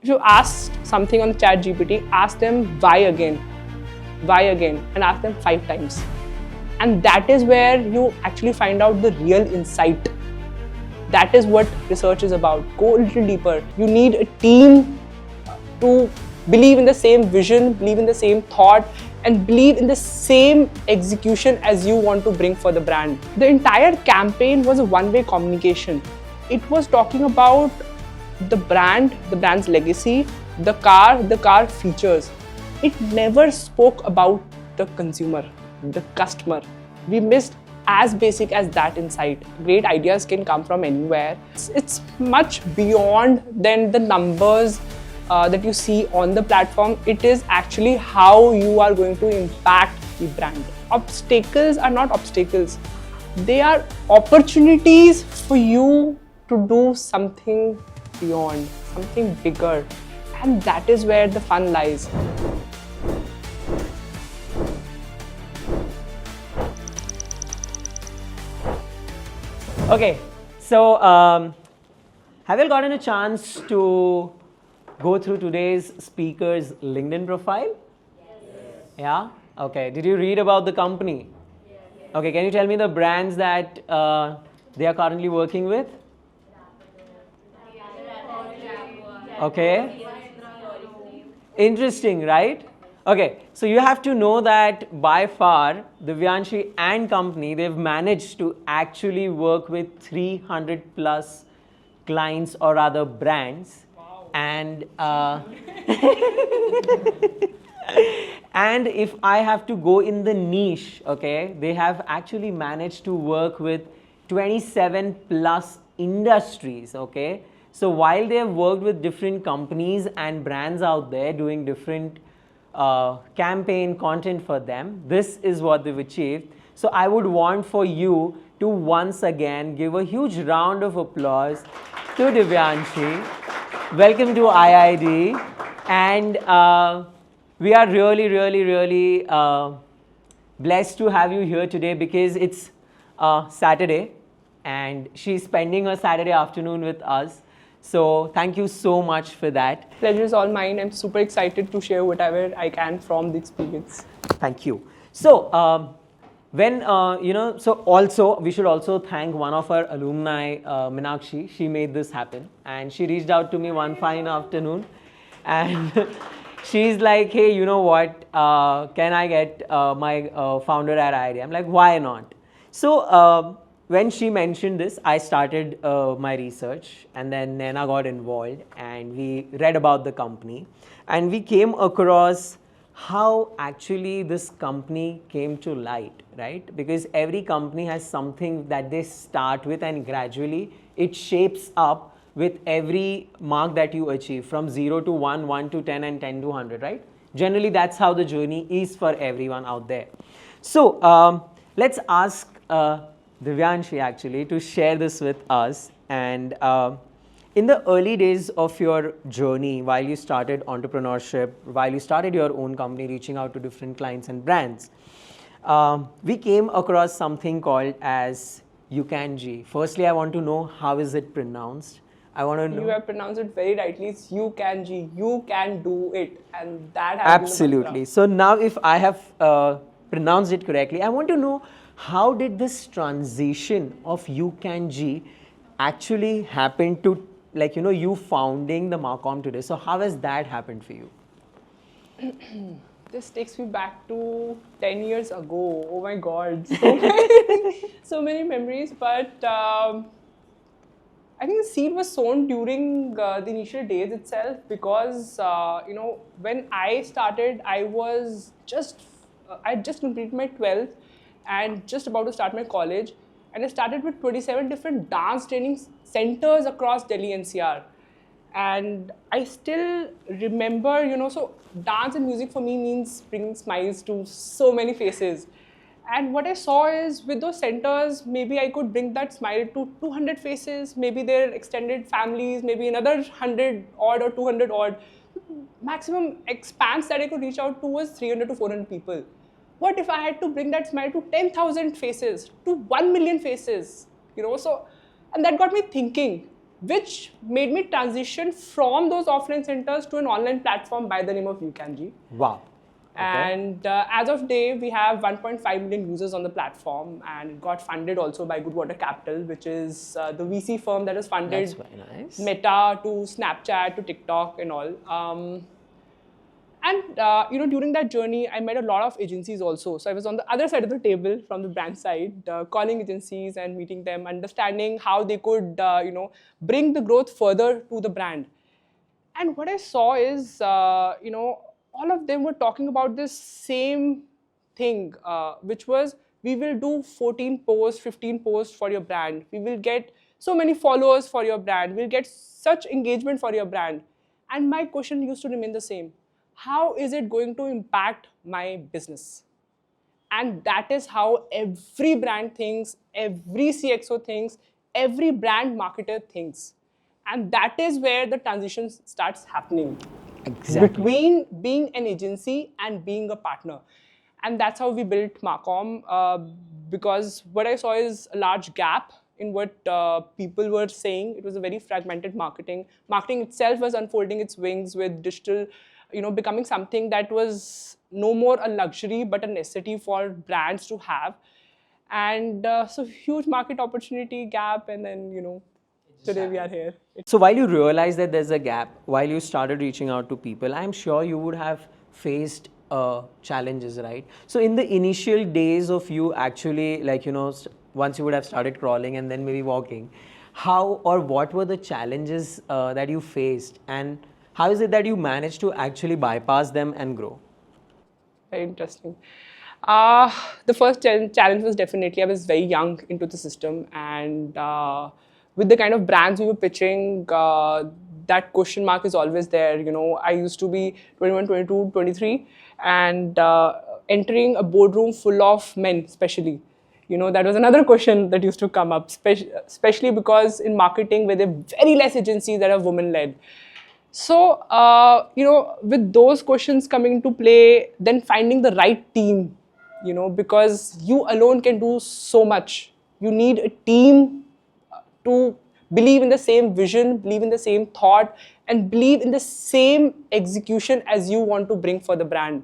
If you ask something on chat GPT, ask them why again, and ask them 5 times. And that is where you actually find out the real insight. That is what research is about. Go a little deeper. You need a team to believe in the same vision, believe in the same thought, and believe in the same execution as you want to bring for the brand. The entire campaign was a one-way communication. It was talking about the brand's legacy, the car features. It never spoke about the consumer, the customer. We missed as basic as that insight. Great ideas can come from anywhere. It's much beyond than the numbers that you see on the platform. It is actually how you are going to impact the brand. Obstacles are not obstacles. They are opportunities for you to do something beyond, something bigger. And that is where the fun lies. Okay, so have you gotten a chance to go through today's speaker's LinkedIn profile? Yes. Yeah? Okay. Did you read about the company? Yes. Okay, can you tell me the brands that they are currently working with? Okay. Interesting, right? Okay, so you have to know that by far, Divanshi and company, they've managed to actually work with 300 plus clients or rather brands. Wow. And and if I have to go in the niche, okay, they have actually managed to work with 27 plus industries, okay. So while they have worked with different companies and brands out there doing different campaign content for them, this is what they've achieved. So I would want for you to once again give a huge round of applause to Divanshi. Welcome to IIDE, and we are really blessed to have you here today because it's Saturday and she's spending her Saturday afternoon with us. So thank you so much for that. Pleasure is all mine. I'm super excited to share whatever I can from the experience. Thank you. So so also we should also thank one of our alumni, Meenakshi. She made this happen, and she reached out to me one fine afternoon, and she's like, "Hey, you know what? Can I get my founder at IIDE?" I'm like, "Why not?" So when she mentioned this, I started my research, and then Naina got involved, and we read about the company, and we came across how actually this company came to light, right? Because every company has something that they start with, and gradually it shapes up with every mark that you achieve, from 0 to 1, 1 to 10, and 10 to 100, right? Generally, that's how the journey is for everyone out there. So let's ask Divanshi actually to share this with us. And in the early days of your journey, while you started entrepreneurship, while you started your own company, reaching out to different clients and brands, we came across something called as Ucanji. Firstly, I want to know, how is it pronounced? I want to know. You have pronounced it very rightly. It's Ucanji. You can do it, and that has Absolutely. So now, if I have pronounced it correctly, I want to know, how did this transition of Ucanji actually happen to, like, you founding the Marcom today? So how has that happened for you? This takes me back to 10 years ago. Oh my God, so many memories. But I think the seed was sown during the initial days itself, because when I started, I just completed my 12th and just about to start my college, and I started with 27 different dance training centers across Delhi NCR. And I still remember, so dance and music for me means bringing smiles to so many faces. And what I saw is, with those centers, maybe I could bring that smile to 200 faces, maybe their extended families, maybe another 100 odd or 200 odd. Maximum expanse that I could reach out to was 300 to 400 people. What if I had to bring that smile to 10,000 faces, to 1 million faces? And that got me thinking, which made me transition from those offline centers to an online platform by the name of Ucanji. Wow. Okay. And as of day, we have 1.5 million users on the platform, and it got funded also by Goodwater Capital, which is the VC firm that has funded That's very nice. Meta to Snapchat to TikTok and all. During that journey, I met a lot of agencies also. So I was on the other side of the table from the brand side, calling agencies and meeting them, understanding how they could, bring the growth further to the brand. And what I saw is, all of them were talking about this same thing, which was, we will do 14 posts, 15 posts for your brand. We will get so many followers for your brand. We'll get such engagement for your brand. And my question used to remain the same. How is it going to impact my business? And that is how every brand thinks, every CXO thinks, every brand marketer thinks. And that is where the transition starts happening. Exactly. Between being an agency and being a partner. And that's how we built Marcom, because what I saw is a large gap in what people were saying. It was a very fragmented marketing. Marketing itself was unfolding its wings with digital, becoming something that was no more a luxury, but a necessity for brands to have. And so huge market opportunity gap, and then, today we are here. So while you realized that there's a gap, while you started reaching out to people, I'm sure you would have faced challenges, right? So in the initial days of you actually, once you would have started crawling and then maybe walking, how or what were the challenges that you faced, and how is it that you managed to actually bypass them and grow? Very interesting. The first challenge was definitely, I was very young into the system, and with the kind of brands we were pitching, that question mark is always there. I used to be 21, 22, 23, and entering a boardroom full of men, especially. That was another question that used to come up, especially because in marketing, where there are very less agencies that are women-led. So, with those questions coming into play, then finding the right team, because you alone can do so much. You need a team to believe in the same vision, believe in the same thought, and believe in the same execution as you want to bring for the brand.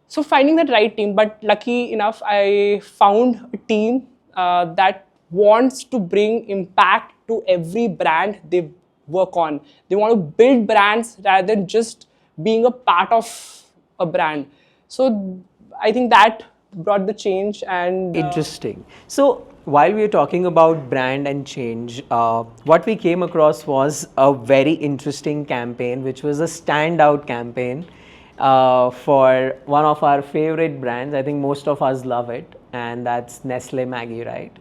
So finding that right team, but lucky enough, I found a team that wants to bring impact to every brand they work on. They want to build brands rather than just being a part of a brand. So I think that brought the change. And Interesting. So while we were talking about brand and change, what we came across was a very interesting campaign, which was a standout campaign for one of our favorite brands. I think most of us love it, and that's Nestle Maggi, right?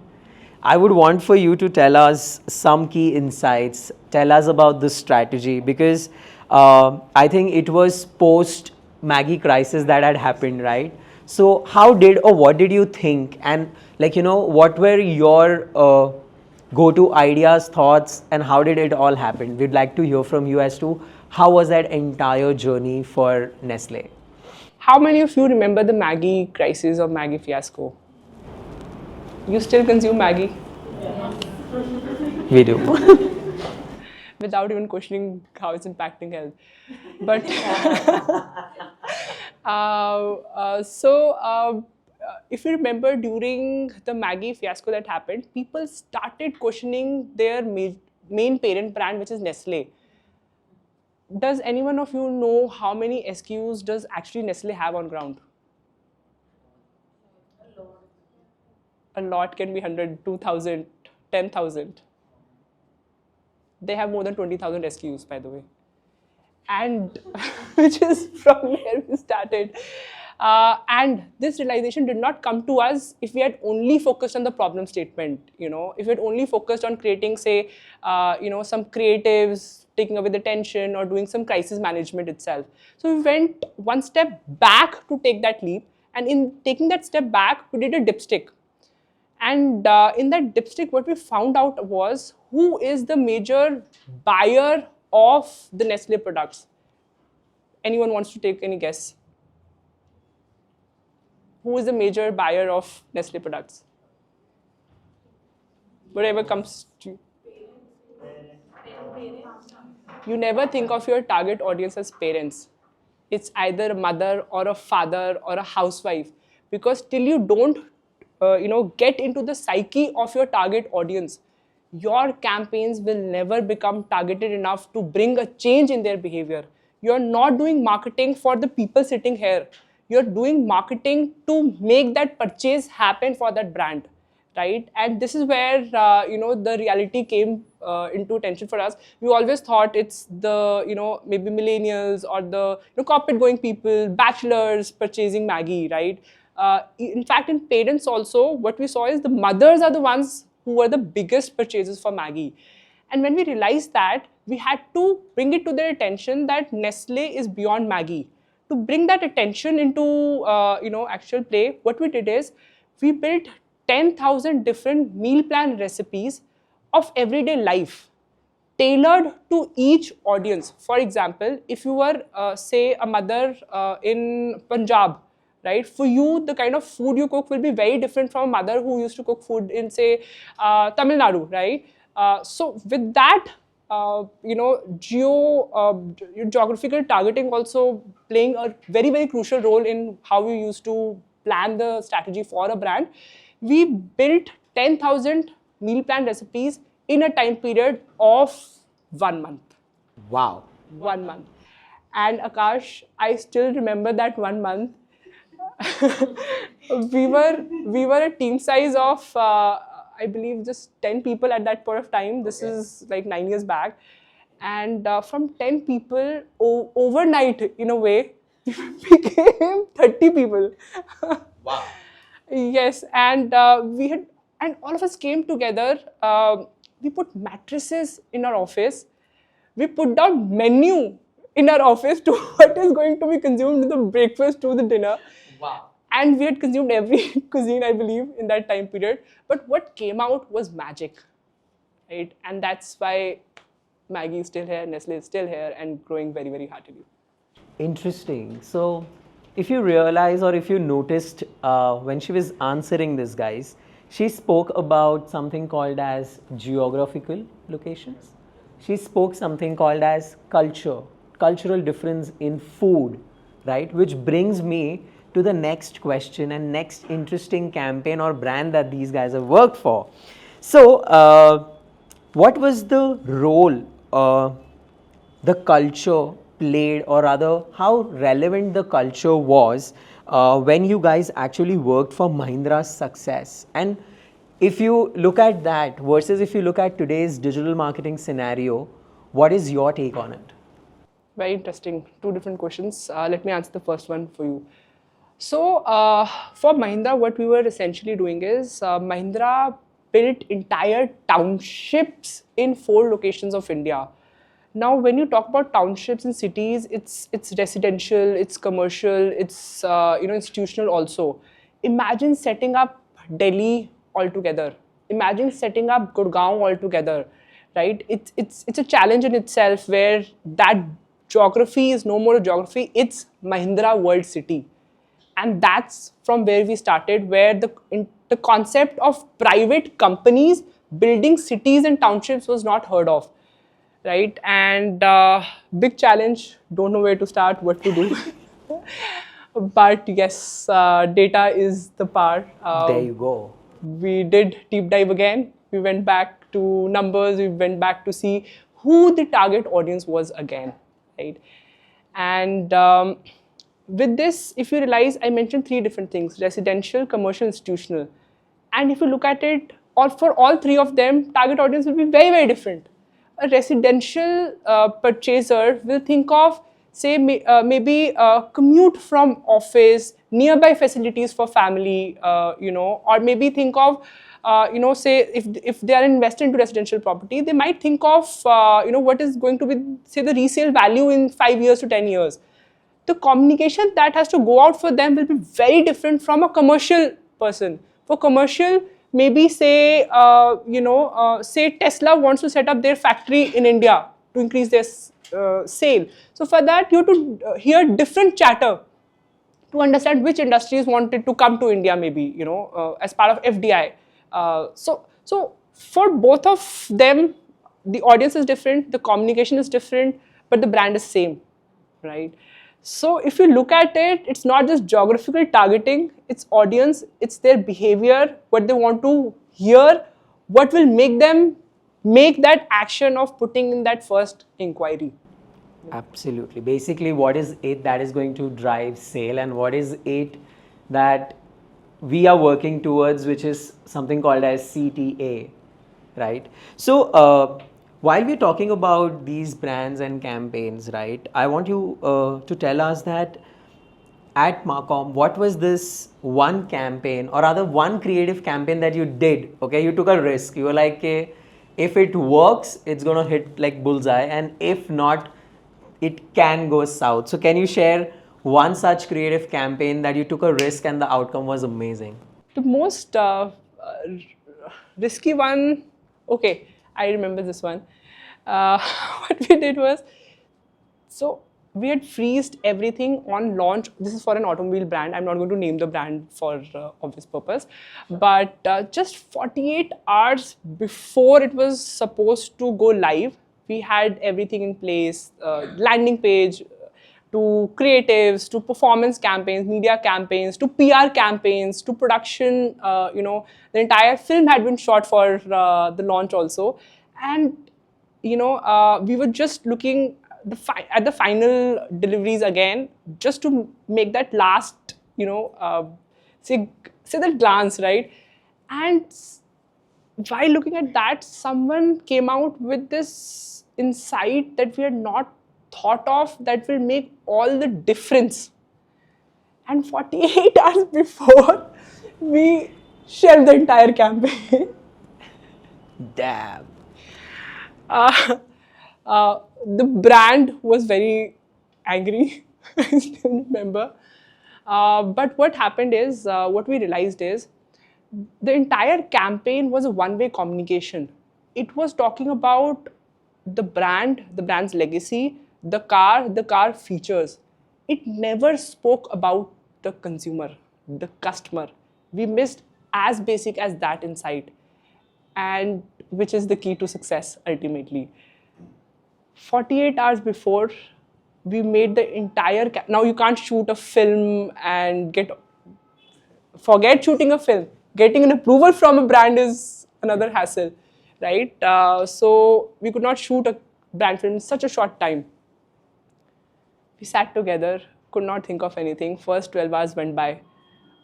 I would want for you to tell us some key insights, tell us about this strategy, because I think it was post Maggi crisis that had happened, right? So how did, or what did you think, and what were your go-to ideas, thoughts, and how did it all happen? We'd like to hear from you as to how was that entire journey for Nestle? how many of you remember the Maggi crisis or Maggi fiasco? You still consume Maggi? We do. Without even questioning how it's impacting health. But if you remember, during the Maggi fiasco that happened, people started questioning their main parent brand, which is Nestle. Does anyone of you know how many SKUs does actually Nestle have on ground? A lot can be 100, 2,000, 10,000. They have more than 20,000 SKUs, by the way. And which is from where we started. And this realization did not come to us if we had only focused on the problem statement. If we had only focused on creating, say, some creatives, taking away the tension, or doing some crisis management itself. So we went one step back to take that leap. And in taking that step back, we did a dipstick. And in that dipstick, what we found out was who is the major buyer of the Nestle products. Anyone wants to take any guess? Who is the major buyer of Nestle products? Whatever comes to you. you never think of your target audience as parents. It's either a mother or a father or a housewife, because till you don't get into the psyche of your target audience, your campaigns will never become targeted enough to bring a change in their behavior. You're not doing marketing for the people sitting here. You're doing marketing to make that purchase happen for that brand, right? And this is where the reality came into attention for us. We always thought it's the maybe millennials or the corporate going people, bachelors purchasing Maggi, right? In fact, in parents also, what we saw is the mothers are the ones who were the biggest purchasers for Maggi. And when we realized that, we had to bring it to their attention that Nestle is beyond Maggi. To bring that attention into actual play, what we did is we built 10,000 different meal plan recipes of everyday life, tailored to each audience. For example, if you were, say, a mother in Punjab, right? For you, the kind of food you cook will be very different from a mother who used to cook food in, say, Tamil Nadu, right? So with that, geographical targeting also playing a very, very crucial role in how we used to plan the strategy for a brand. We built 10,000 meal plan recipes in a time period of 1 month. Wow. 1 month. And Akash, I still remember that 1 month. we were a team size of I believe just 10 people at that point of time. This is like 9 years back. And from 10 people, overnight, in a way, became 30 people. Wow. Yes, and and all of us came together. We put mattresses in our office. We put down menu in our office to what is going to be consumed to the breakfast, to the dinner. Wow. And we had consumed every cuisine, I believe, in that time period. But what came out was magic, right? And that's why Maggi is still here, Nestle is still here, and growing very, very heartily. Interesting. So, if you realize or if you noticed when she was answering this, guys, she spoke about something called as geographical locations. She spoke something called as cultural difference in food, right? Which brings me to the next question and next interesting campaign or brand that these guys have worked for. So, what was the role the culture played, or rather how relevant the culture was when you guys actually worked for Mahindra's success? And if you look at that versus if you look at today's digital marketing scenario, what is your take on it? Very interesting. Two different questions. Let me answer the first one for you. So for Mahindra, what we were essentially doing is Mahindra built entire townships in 4 locations of India. Now, when you talk about townships in cities, it's residential, it's commercial, it's institutional also. Imagine setting up Delhi altogether. Imagine setting up Gurgaon altogether, right? It's a challenge in itself, where that geography is no more a geography, it's Mahindra World City. And that's from where we started, where the concept of private companies building cities and townships was not heard of, right? And big challenge, don't know where to start, what to do. But yes, data is the power. There you go. We did deep dive again. We went back to numbers. We went back to see who the target audience was again, right? And with this, if you realize, I mentioned 3 different things: residential, commercial, institutional. And if you look at it, for all 3 of them, target audience will be very, very different. A residential purchaser will think of, say, maybe commute from office, nearby facilities for family, or maybe think of, say, if they are invested into residential property, they might think of, what is going to be, say, the resale value in 5 years to 10 years. The communication that has to go out for them will be very different from a commercial person. For commercial, maybe say, say Tesla wants to set up their factory in India to increase their sale. So for that, you have to hear different chatter to understand which industries wanted to come to India, maybe, as part of FDI. So for both of them, the audience is different, the communication is different, but the brand is same, right? So if you look at it, it's not just geographical targeting, it's audience, it's their behavior, what they want to hear, what will make them make that action of putting in that first inquiry. Absolutely. Basically, what is it that is going to drive sale, and what is it that we are working towards, which is something called as CTA, right? So, while we're talking about these brands and campaigns, right, I want you to tell us that at Marcom, what was this one campaign, or rather one creative campaign that you did? Okay, you took a risk. You were like, okay, if it works, it's gonna hit like bullseye, and if not, it can go south. So can you share one such creative campaign that you took a risk and the outcome was amazing? The most risky one, okay, I remember this one. What we did was, so we had freezed everything on launch. This is for an automobile brand. I'm not going to name the brand for obvious purpose. But just 48 hours before it was supposed to go live, we had everything in place, landing page, to creatives, to performance campaigns, media campaigns, to PR campaigns, to production. The entire film had been shot for the launch also. And, we were just looking at the final deliveries again, just to make that last, say that glance, right? And while looking at that, someone came out with this insight that we had not thought of, that will make all the difference. And 48 hours before, we shelved the entire campaign. Damn. The brand was very angry. I still remember. But what happened is, what we realized is, the entire campaign was a one-way communication. It was talking about the brand's legacy, the car features. It never spoke about the consumer, the customer. We missed as basic as that insight, and which is the key to success ultimately. 48 hours before, we made the entire now you can't shoot a film and forget shooting a film. Getting an approval from a brand is another hassle, right? So we could not shoot a brand film in such a short time. We sat together, could not think of anything. First 12 hours went by.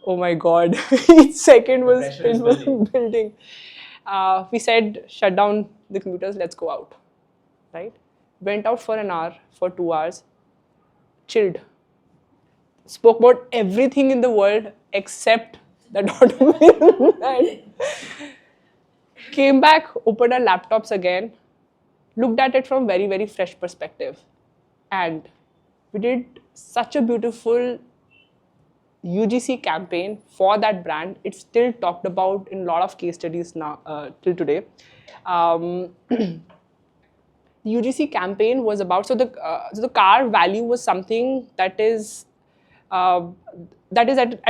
Oh my God, each second was building. We said, shut down the computers, let's go out, right? Went out for an hour, for 2 hours, chilled. Spoke about everything in the world except that automobile brand. Came back, opened our laptops again, looked at it from very, very fresh perspective. And we did such a beautiful UGC campaign for that brand. It's still talked about in a lot of case studies now till today. The UGC campaign was about, so the car value was something that is at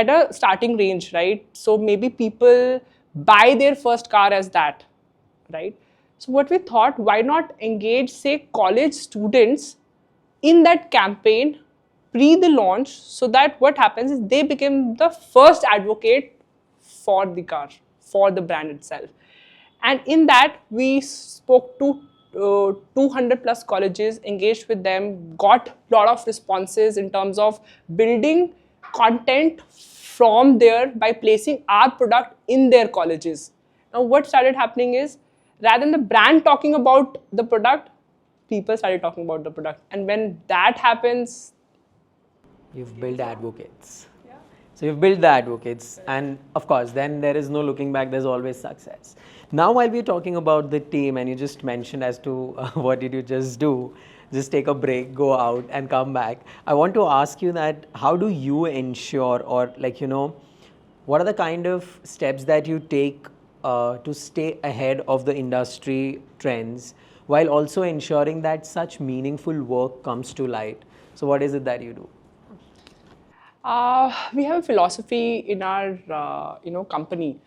a starting range, right? So maybe people buy their first car as that, right? So what we thought, why not engage, say, college students in that campaign pre the launch, so that what happens is they become the first advocate for the car, for the brand itself. And in that, we spoke to 200 plus colleges, engaged with them, got a lot of responses in terms of building content from there by placing our product in their colleges. Now, what started happening is, rather than the brand talking about the product, people started talking about the product. And when that happens, you've built advocates. Yeah. So you've built the advocates, and of course, then there is no looking back, there's always success. Now, while we're talking about the team, and you just mentioned as to what did you just do, just take a break, go out and come back. I want to ask you that, how do you ensure, or what are the kind of steps that you take to stay ahead of the industry trends, while also ensuring that such meaningful work comes to light? So what is it that you do? We have a philosophy in our company,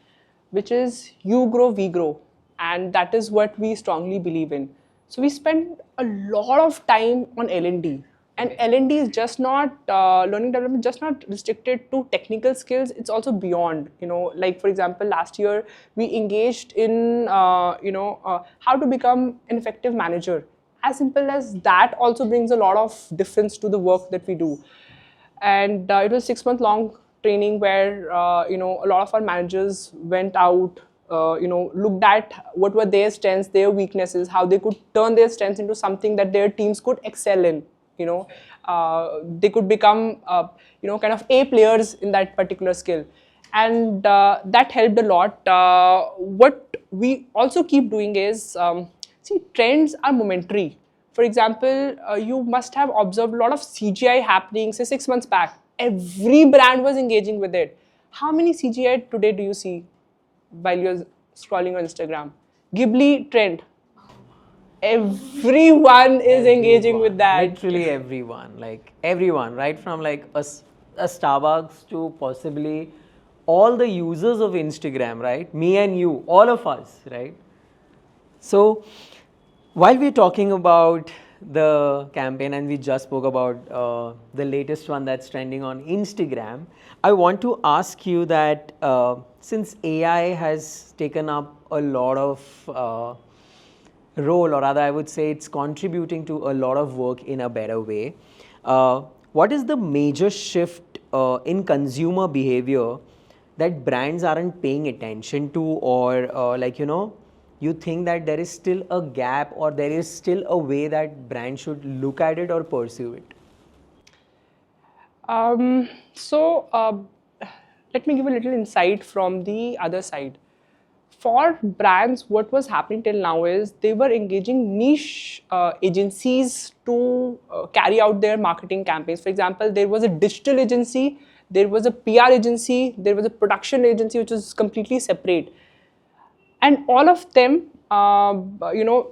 which is you grow, we grow. and that is what we strongly believe in. So we spend a lot of time on L&D. And L&D is just not learning development, just not restricted to technical skills. It's also beyond. Like for example, last year we engaged in how to become an effective manager. As simple as that also brings a lot of difference to the work that we do. And it was 6 month long training where a lot of our managers went out, looked at what were their strengths, their weaknesses, how they could turn their strengths into something that their teams could excel in. They could become kind of A players in that particular skill, and that helped a lot. What we also keep doing is see, trends are momentary. For example, you must have observed a lot of CGI happening, say 6 months back. Every brand was engaging with it. How many CGI today do you see while you're scrolling on Instagram? Ghibli trend. Everyone is engaging with that. Literally everyone, like everyone, right from like a Starbucks to possibly all the users of Instagram, right? Me and you, all of us, right? So while we're talking about the campaign and we just spoke about the latest one that's trending on Instagram, I want to ask you that since AI has taken up a lot of role, or rather I would say it's contributing to a lot of work in a better way, what is the major shift in consumer behavior that brands aren't paying attention to, or you think that there is still a gap or there is still a way that brands should look at it or pursue it? Let me give a little insight from the other side. For brands, what was happening till now is they were engaging niche agencies to carry out their marketing campaigns. For example, there was a digital agency, there was a PR agency, there was a production agency which was completely separate. And all of them,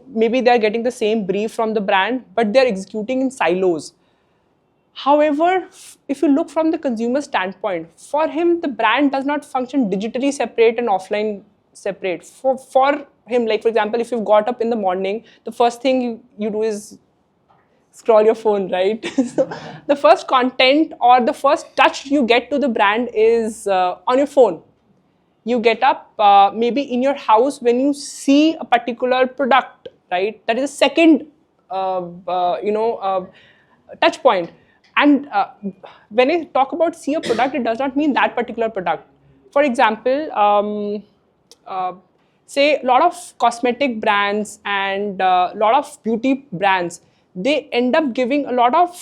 maybe they're getting the same brief from the brand, but they're executing in silos. However, if you look from the consumer standpoint, for him, the brand does not function digitally separate and offline separate. For him, like for example, if you've got up in the morning, the first thing you do is scroll your phone, right? So the first content or the first touch you get to the brand is on your phone. You get up, maybe in your house, when you see a particular product, right? That is a second, touch point. And when I talk about see a product, it does not mean that particular product. For example, say a lot of cosmetic brands and a lot of beauty brands, they end up giving a lot of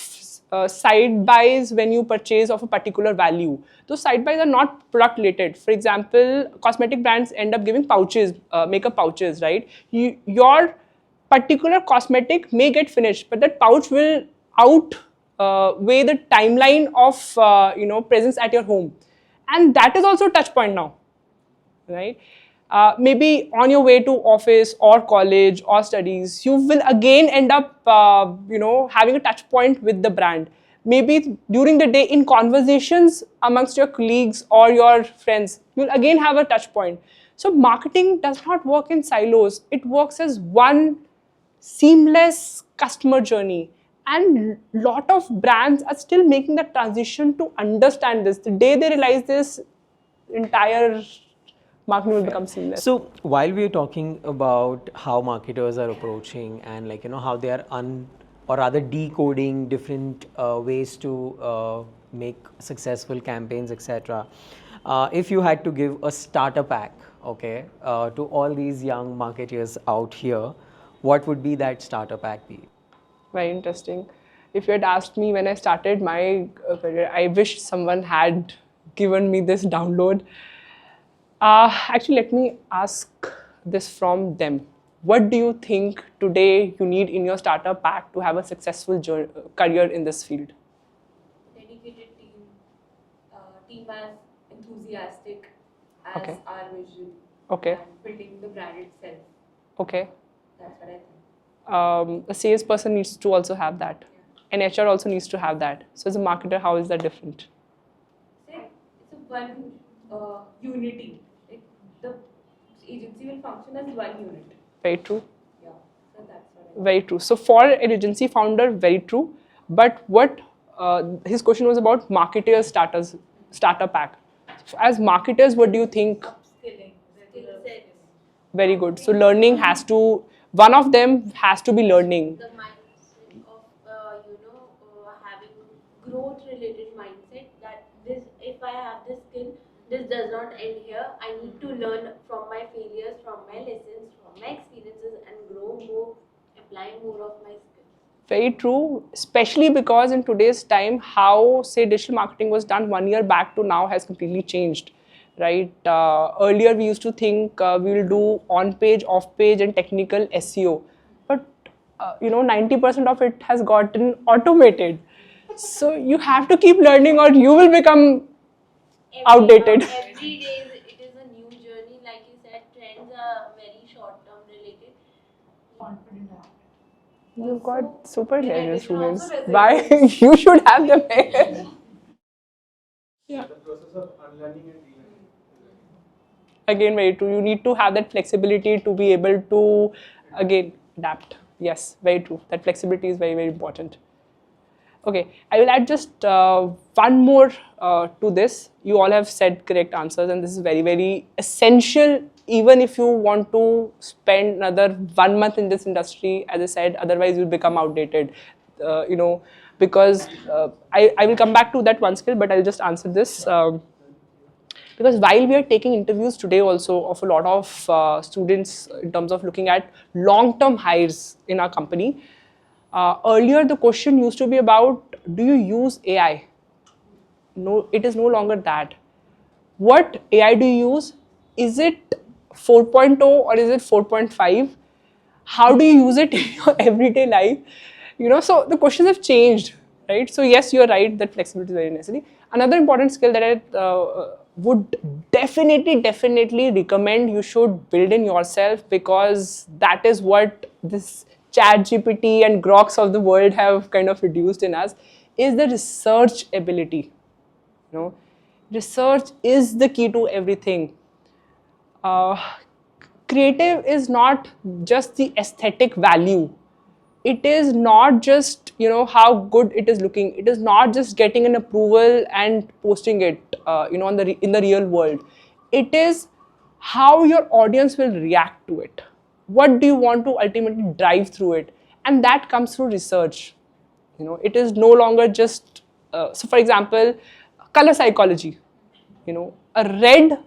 side buys when you purchase of a particular value. Those side buys are not product related. For example, cosmetic brands end up giving pouches, makeup pouches, right? Your particular cosmetic may get finished, but that pouch will outweigh the timeline of presence at your home, and that is also a touch point now, right? Maybe on your way to office or college or studies, you will again end up having a touch point with the brand. Maybe during the day in conversations amongst your colleagues or your friends, you'll again have a touch point. So marketing does not work in silos. It works as one seamless customer journey. And a lot of brands are still making that transition to understand this. The day they realize this, entire marketing will become seamless. So while we're talking about how marketers are approaching and how they are or rather decoding different ways to make successful campaigns, etc. If you had to give a starter pack, okay, to all these young marketers out here, what would be that starter pack be? Very interesting. If you had asked me when I started my career, I wish someone had given me this download. Actually, let me ask this from them. What do you think today you need in your starter pack to have a successful career in this field? Dedicated team as enthusiastic as our vision. Okay. And building the brand itself. Okay. That's what I think. A salesperson needs to also have that. Yeah. And HR also needs to have that. So as a marketer, how is that different? It's a one unity. agency will function as one unit. Very true. Yeah, so that's what I Very true. So for an agency founder, very true. But what his question was about marketers starter pack. So as marketers, what do you think? Upskilling, regular upskilling. Very good. So learning has to, one of them has to be learning. The mindset of having growth related mindset, that this, if I have this skill, this does not end here. I need to learn from my failures, from my lessons, from my experiences, and grow more, apply more of my skills. Very true, especially because in today's time, how say digital marketing was done 1 year back to now has completely changed, right? Earlier we used to think we will do on-page, off-page, and technical SEO, but 90% of it has gotten automated. So you have to keep learning, or you will become outdated. Every day it is a new journey. Like you said, trends are very short term related. Confident. You've got super in intelligent addition, also students. resumes. Why you should have them here? Yeah. The process of unlearning and relearning. Again, very true. You need to have that flexibility to be able to, again, adapt. Yes, very true. That flexibility is very, very important. Okay, I will add just one more to this. You all have said correct answers, and this is very, very essential, even if you want to spend another 1 month in this industry. As I said, otherwise you'll become outdated. Because I will come back to that one skill, but I'll just answer this. Because while we are taking interviews today also of a lot of students in terms of looking at long-term hires in our company, earlier the question used to be about, do you use AI? No, it is no longer that. What AI do you use? Is it 4.0 or is it 4.5? How do you use it in your everyday life? So the questions have changed, right? So yes, you're right that flexibility is very necessary. Another important skill that I would definitely recommend you should build in yourself, because that is what this ChatGPT and Groks of the world have kind of reduced in us, is the research ability. Research is the key to everything. Creative is not just the aesthetic value. It is not just how good it is looking. It is not just getting an approval and posting it in the real world. It is how your audience will react to it. What do you want to ultimately drive through it? And that comes through research. It is no longer just so for example, color psychology. A red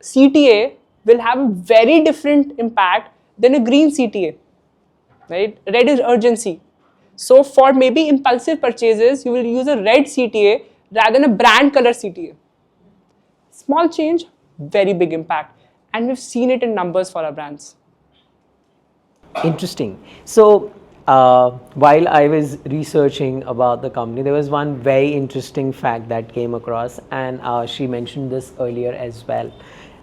CTA will have a very different impact than a green CTA. Right? Red is urgency. So for maybe impulsive purchases, you will use a red CTA rather than a brand color CTA. Small change, very big impact. And we've seen it in numbers for our brands. Interesting. So while I was researching about the company, there was one very interesting fact that came across, and she mentioned this earlier as well,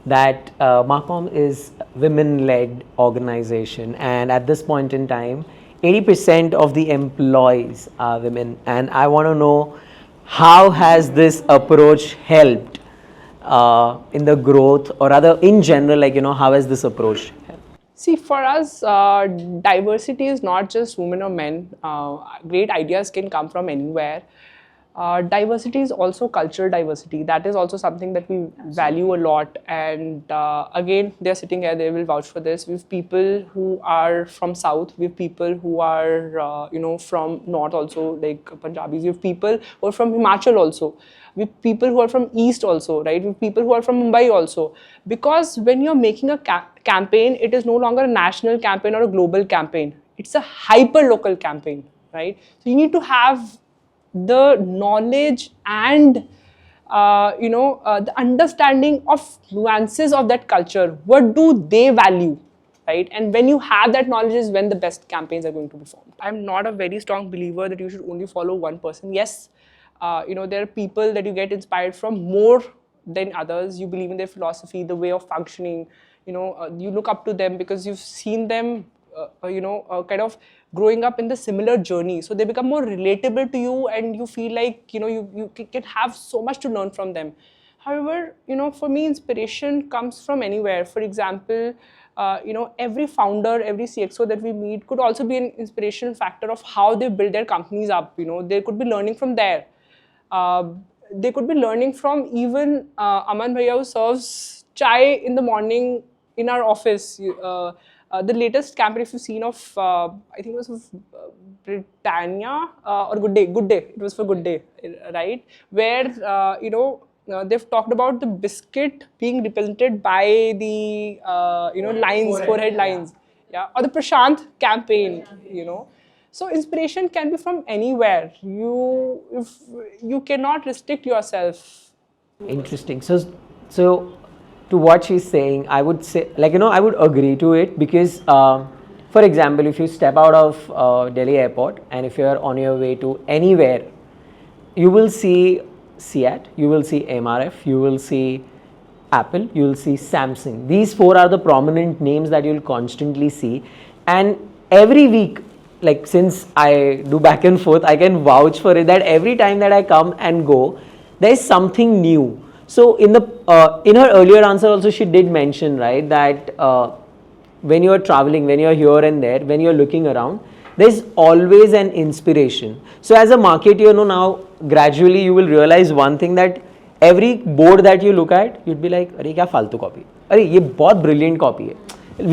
that Marcom is women-led organization, and at this point in time, 80% of the employees are women. And I want to know, how has this approach helped in the growth, or rather in general, how has this approach helped? See, for us, diversity is not just women or men. Great ideas can come from anywhere. Diversity is also cultural diversity. That is also something that we value a lot. And again, they're sitting here, they will vouch for this. We have people who are from South. We have people who are, from North also, like Punjabis. We have people who are from Himachal also. We have people who are from East also, right? We have people who are from Mumbai also. Because when you're making a campaign, it is no longer a national campaign or a global campaign. It's a hyper-local campaign, right? So you need to have the knowledge and the understanding of nuances of that culture. What do they value, right? And when you have that knowledge is when the best campaigns are going to be formed. I'm not a very strong believer that you should only follow one person. Yes, there are people that you get inspired from more than others. You believe in their philosophy, the way of functioning. You look up to them because you've seen them kind of growing up in the similar journey. So they become more relatable to you, and you feel like, you can have so much to learn from them. However, for me, inspiration comes from anywhere. For example, every founder, every CXO that we meet could also be an inspiration factor of how they build their companies up. They could be learning from there. They could be learning from even Aman Bhaiya, who serves chai in the morning in our office. The latest campaign, if you've seen of, I think it was of Britannia or Good Day. It was for Good Day, right? Where they've talked about the biscuit being represented by the lines, forehead lines, yeah, or the Prashant campaign, So inspiration can be from anywhere. If you cannot restrict yourself. Interesting. So to what she's saying, I would say, I would agree to it because, for example, if you step out of Delhi airport and if you're on your way to anywhere, you will see Seat, you will see MRF, you will see Apple, you will see Samsung. These four are the prominent names that you'll constantly see. And every week, since I do back and forth, I can vouch for it that every time that I come and go, there is something new. So in her earlier answer also, she did mention, right, that when you're traveling, when you're here and there, when you're looking around, there's always an inspiration. So as a marketer, now gradually you will realize one thing, that every board that you look at, you'd be like, "Arey kya faltu copy? Arey ye bahut brilliant copy hai."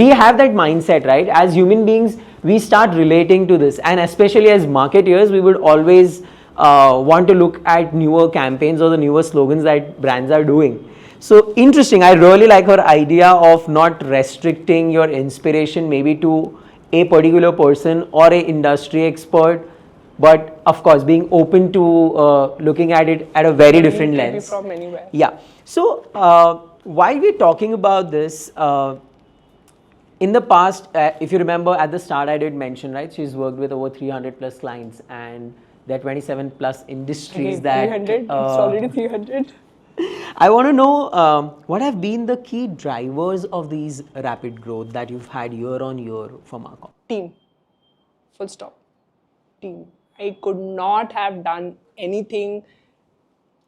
We have that mindset, right? As human beings, we start relating to this, and especially as marketers, we would always want to look at newer campaigns or the newer slogans that brands are doing. So interesting. I really like her idea of not restricting your inspiration maybe to a particular person or a industry expert, but of course being open to looking at it at a very different lens. From anywhere. Yeah. So while we're talking about this, in the past, if you remember at the start, I did mention, right, she's worked with over 300 plus clients and there are 27 plus industries that 300. It's already 300. I want to know what have been the key drivers of these rapid growth that you've had year on year for Marcom? Team. Full stop. Team. I could not have done anything,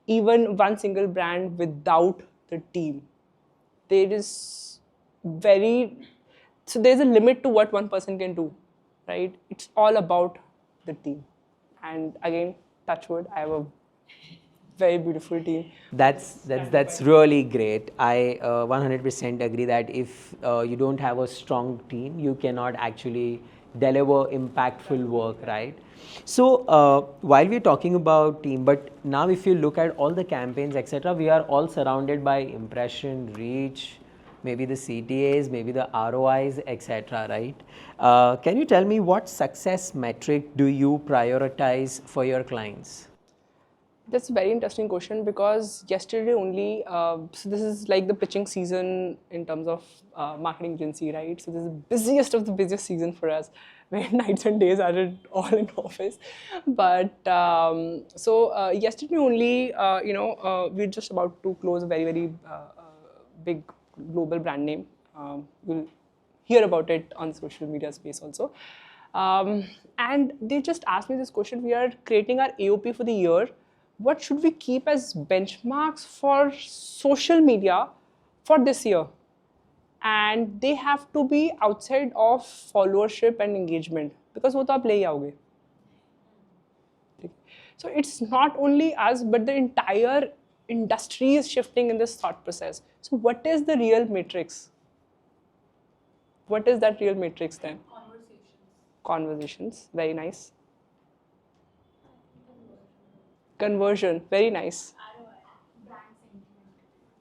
even one single brand, without the team. There's a limit to what one person can do, right? It's all about the team. And again, touch wood, I have a very beautiful team. That's really great. I 100% agree that if you don't have a strong team, you cannot actually deliver impactful work, right? So while we're talking about team, but now if you look at all the campaigns, etc., we are all surrounded by impression, reach, maybe the CTAs, maybe the ROIs, etc., right? Can you tell me what success metric do you prioritize for your clients? That's a very interesting question because yesterday only, so this is like the pitching season in terms of marketing agency, right? So this is the busiest of the busiest season for us, where nights and days are all in office. But yesterday only, we're just about to close a very, very big global brand name. You'll hear about it on social media space also. And they just asked me this question. We are creating our AOP for the year. What should we keep as benchmarks for social media for this year? And they have to be outside of followership and engagement, because wo to aap le hi aoge. So it's not only us, but the entire industry is shifting in this thought process. So what is the real matrix? What is that real matrix then? Conversations. Very nice. Conversion, very nice.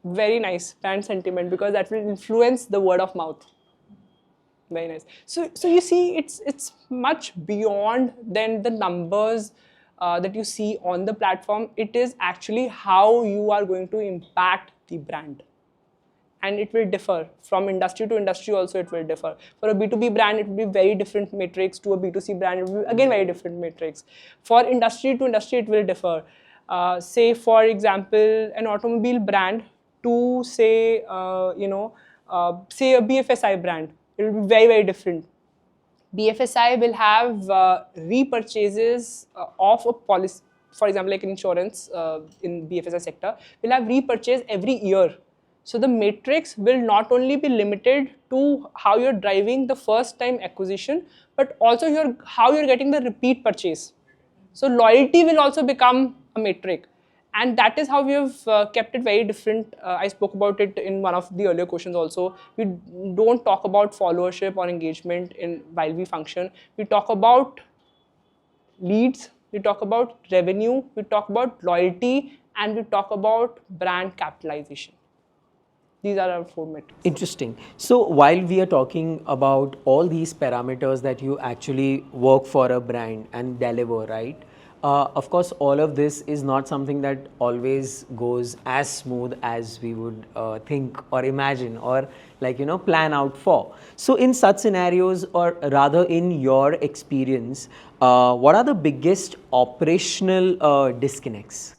Very nice, brand sentiment, because that will influence the word of mouth. Very nice. So you see, it's much beyond than the numbers that you see on the platform. It is actually how you are going to impact the brand. And it will differ from industry to industry also. It will differ. For a B2B brand, it will be very different matrix. To a B2C brand, it will be again very different matrix. For industry to industry, it will differ. Say, for example, an automobile brand to say, say a BFSI brand, it will be very, very different. BFSI will have repurchases of a policy. for example, like in insurance, in BFSI sector, will have repurchase every year. So the matrix will not only be limited to how you're driving the first time acquisition, but also how you're getting the repeat purchase. So loyalty will also become a metric, and that is how we have kept it very different. I spoke about it in one of the earlier questions also. We don't talk about followership or engagement while we function. We talk about leads, we talk about revenue, we talk about loyalty, and we talk about brand capitalization. These are our 4 metrics. Interesting. So while we are talking about all these parameters that you actually work for a brand and deliver, right? Of course, all of this is not something that always goes as smooth as we would think or imagine or plan out for. So in such scenarios, or rather in your experience, what are the biggest operational disconnects?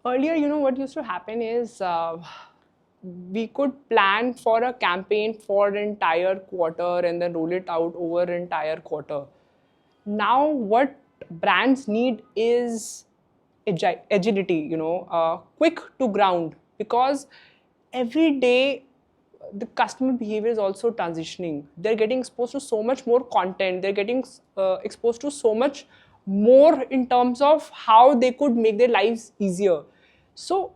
Earlier, what used to happen is we could plan for a campaign for an entire quarter and then roll it out over an entire quarter. Now, what brands need is agility, quick to ground, because every day the customer behavior is also transitioning. They're getting exposed to so much more content. They're getting exposed to so much more in terms of how they could make their lives easier. So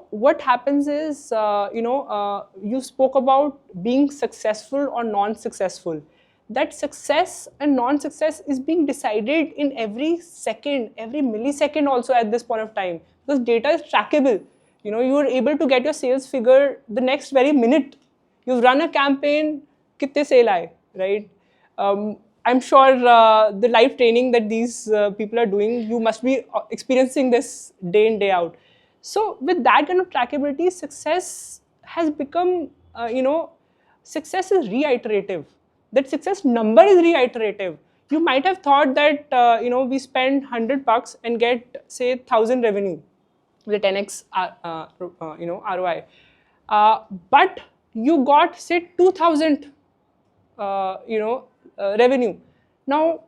what happens is, you spoke about being successful or non-successful. That success and non-success is being decided in every second, every millisecond also at this point of time, because data is trackable. You are able to get your sales figure the next very minute. You've run a campaign, kitte sale aaye, right? I'm sure the live training that these people are doing, you must be experiencing this day in, day out. So with that kind of trackability, success has become, success is reiterative. That success number is reiterative. You might have thought that, we spend $100 and get, say, 1,000 revenue, with 10x, ROI. But you got, say, 2,000, revenue. Now,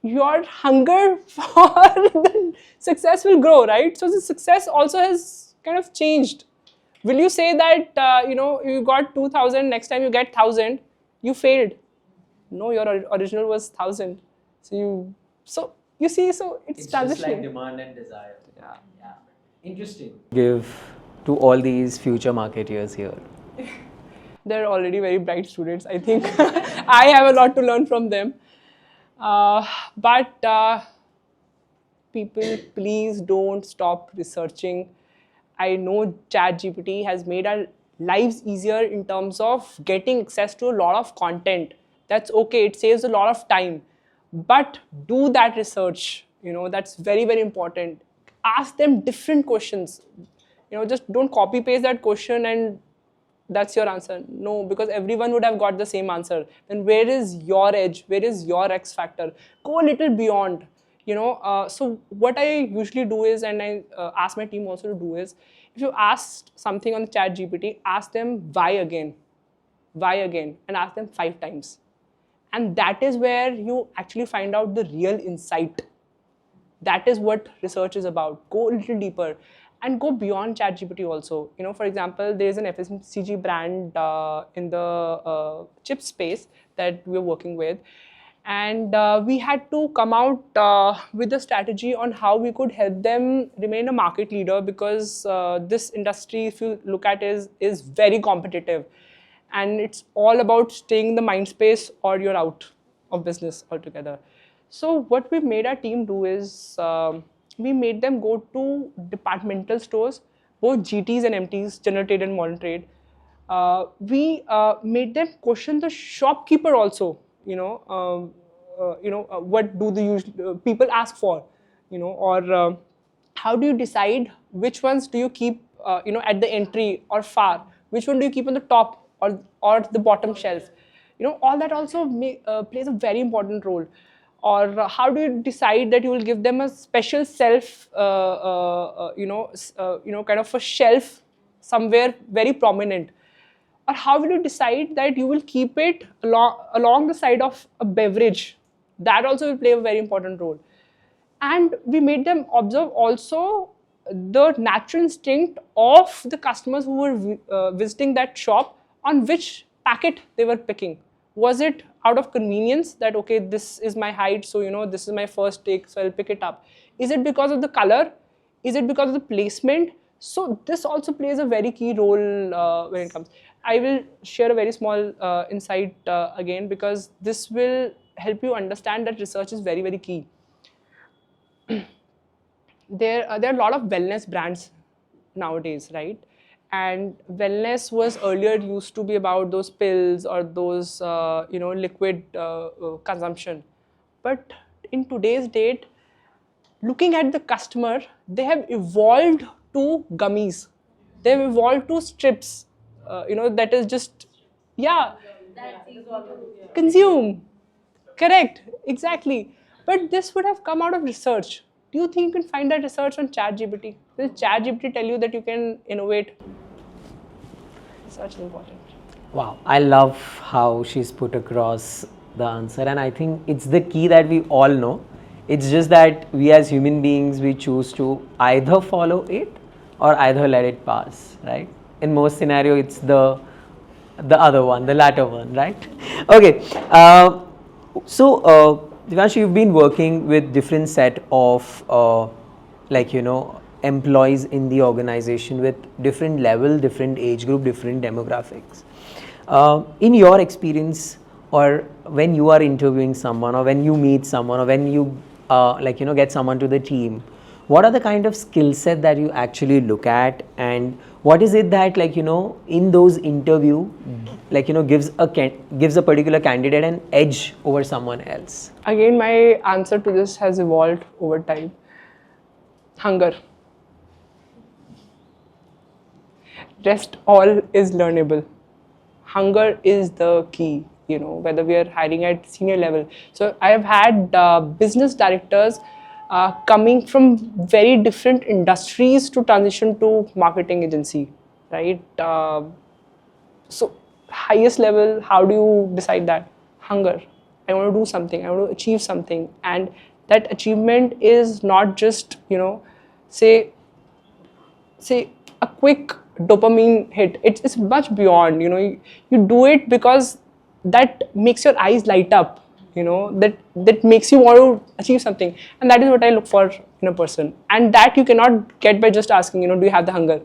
your hunger for the success will grow, right? So the success also has kind of changed. Will you say that, you got 2,000, next time you get 1,000, you failed? No, your original was 1,000. So you see, it's transitioning. Just like demand and desire. Yeah. Interesting. Give to all these future marketeers here. They're already very bright students, I think. I have a lot to learn from them. But people, please don't stop researching. I know ChatGPT has made our lives easier in terms of getting access to a lot of content. That's okay, it saves a lot of time. But do that research, that's very, very important. Ask them different questions. Just don't copy paste that question and that's your answer. No, because everyone would have got the same answer. Then where is your edge? Where is your X factor? Go a little beyond. So what I usually do is, and I ask my team also to do is, if you asked something on the ChatGPT, ask them why again, and ask them 5 times. And that is where you actually find out the real insight. That is what research is about. Go a little deeper and go beyond ChatGPT also. For example, there is an FMCG brand in the chip space that we're working with. And we had to come out with a strategy on how we could help them remain a market leader, because this industry, if you look at it, is very competitive. And it's all about staying in the mind space or you're out of business altogether. So what we made our team do is, we made them go to departmental stores, both GTs and MTs, general trade and modern trade. We made them question the shopkeeper also. What do the people ask for, or how do you decide which ones do you keep, at the entry or far? Which one do you keep on the top or the bottom shelf? All that also plays a very important role. Or how do you decide that you will give them a special shelf, kind of a shelf somewhere very prominent? Or how will you decide that you will keep it along the side of a beverage? That also will play a very important role. And we made them observe also the natural instinct of the customers who were visiting that shop on which packet they were picking. Was it out of convenience that, okay, this is my height, so this is my first take, so I'll pick it up? Is it because of the color? Is it because of the placement? So this also plays a very key role when it comes. I will share a very small insight again, because this will help you understand that research is very, very key. There are a lot of wellness brands nowadays, right? And wellness was earlier used to be about those pills or those liquid consumption. But in today's date, looking at the customer, they have evolved to gummies. They've evolved to strips. That is just, yeah, That's easy to consume. Correct, exactly. But this would have come out of research. Do you think you can find that research on ChatGPT? Will ChatGPT tell you that you can innovate? Research is important. Wow, I love how she's put across the answer, and I think it's the key that we all know. It's just that we as human beings, we choose to either follow it or either let it pass, right? In most scenario, it's the other one, the latter one, right? Okay, so Divanshi, you've been working with different set of employees in the organization with different level, different age group, different demographics. In your experience, or when you are interviewing someone, or when you meet someone, or when you get someone to the team, what are the kind of skill set that you actually look at, and what is it that in those interview gives a particular candidate an edge over someone else? Again, my answer to this has evolved over time. Hunger. Rest all is learnable. Hunger is the key, whether we are hiring at senior level. So I have had business directors coming from very different industries to transition to marketing agency, right? So highest level, how do you decide that? Hunger. I want to do something. I want to achieve something, and that achievement is not just say a quick dopamine hit. It's much beyond. You do it because that makes your eyes light up. That makes you want to achieve something, and that is what I look for in a person, and that you cannot get by just asking, do you have the hunger?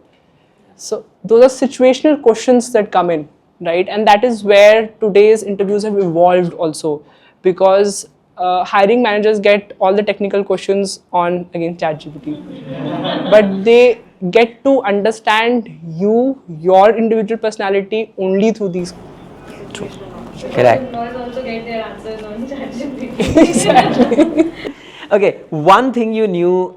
So those are situational questions that come in, right? And that is where today's interviews have evolved also, because hiring managers get all the technical questions on, again, ChatGPT, but they get to understand your individual personality only through these. Correct. Employees also get their answers on ChatGPT. Exactly. Okay, one thing you knew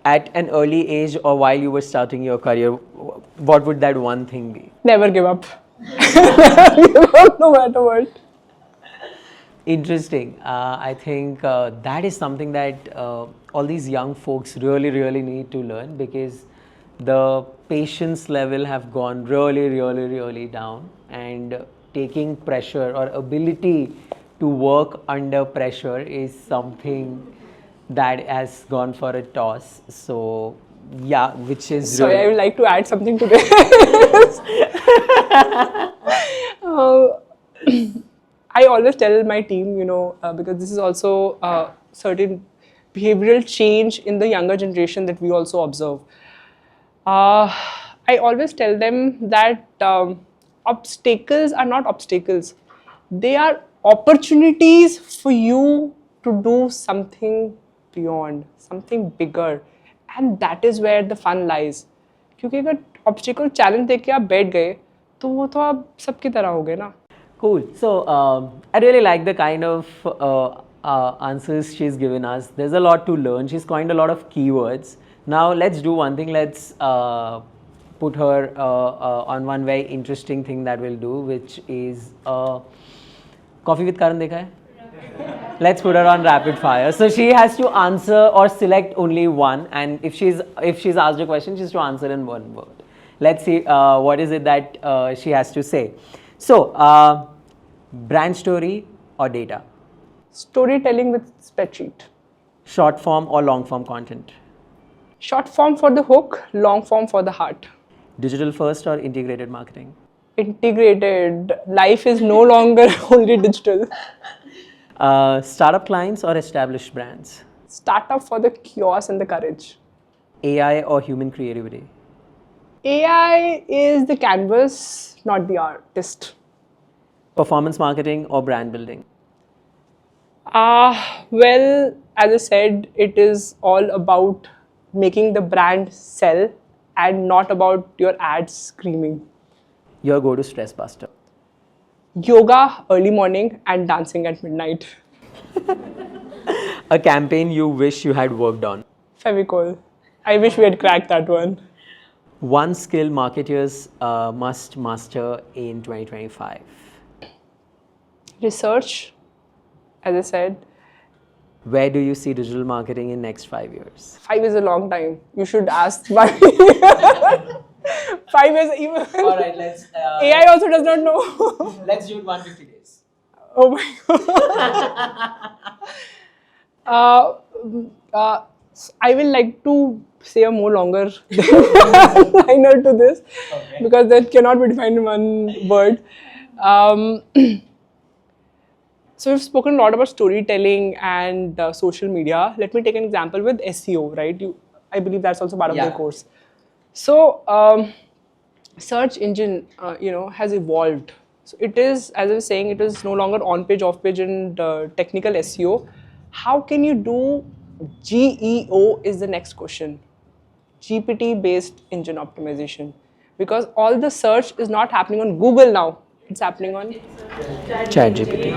at an early age or while you were starting your career, what would that one thing be? Never give up. Never give up, no matter what. Interesting. I think that is something that all these young folks really need to learn, because the patience level have gone really down, and taking pressure or ability to work under pressure is something that has gone for a toss. So yeah, which is Sorry, really I would like to add something to this. I always tell my team, because this is also a certain behavioral change in the younger generation that we also observe. I always tell them that obstacles are not obstacles. They are opportunities for you to do something beyond, something bigger. And that is where the fun lies. क्योंकि अगर obstacle challenge देख के आप बैठ गए, तो वो तो आप सबकी तरह हो गए ना. cool. So I really like the kind of answers she's given us. There's a lot to learn. She's coined a lot of keywords. Now let's do one thing. Let's put her on one very interesting thing that we'll do, which is Coffee with Karan dekha hai? Let's put her on rapid fire. So she has to answer or select only one, and if she's asked a question, she's to answer in one word. Let's see what is it that she has to say. So, brand story or data? Storytelling with spreadsheet. Short form or long form content? Short form for the hook, long form for the heart. Digital first or integrated marketing? Integrated. Life is no longer only digital. Startup clients or established brands? Startup for the chaos and the courage. AI or human creativity? AI is the canvas, not the artist. Performance marketing or brand building? Well, as I said, it is all about making the brand sell and not about your ads screaming. Your go-to stress buster? Yoga early morning and dancing at midnight. A campaign you wish you had worked on? Fevicol. I wish we had cracked that one. One skill marketers must master in 2025? Research, as I said, Where do you see digital marketing in next 5 years? 5 is a long time. You should ask why. 5 years even. All right, let's AI also does not know. let's do it 150 days. Oh my god. I will like to say a more longer liner to this because that cannot be defined in one word. So we've spoken a lot about storytelling and social media. Let me take an example with SEO, right? I believe that's also part of the course. So search engine, has evolved. So it is, as I was saying, it is no longer on page, off page, and technical SEO. How can you do GEO is the next question. GPT based engine optimization, because all the search is not happening on Google now. It's happening on ChatGPT.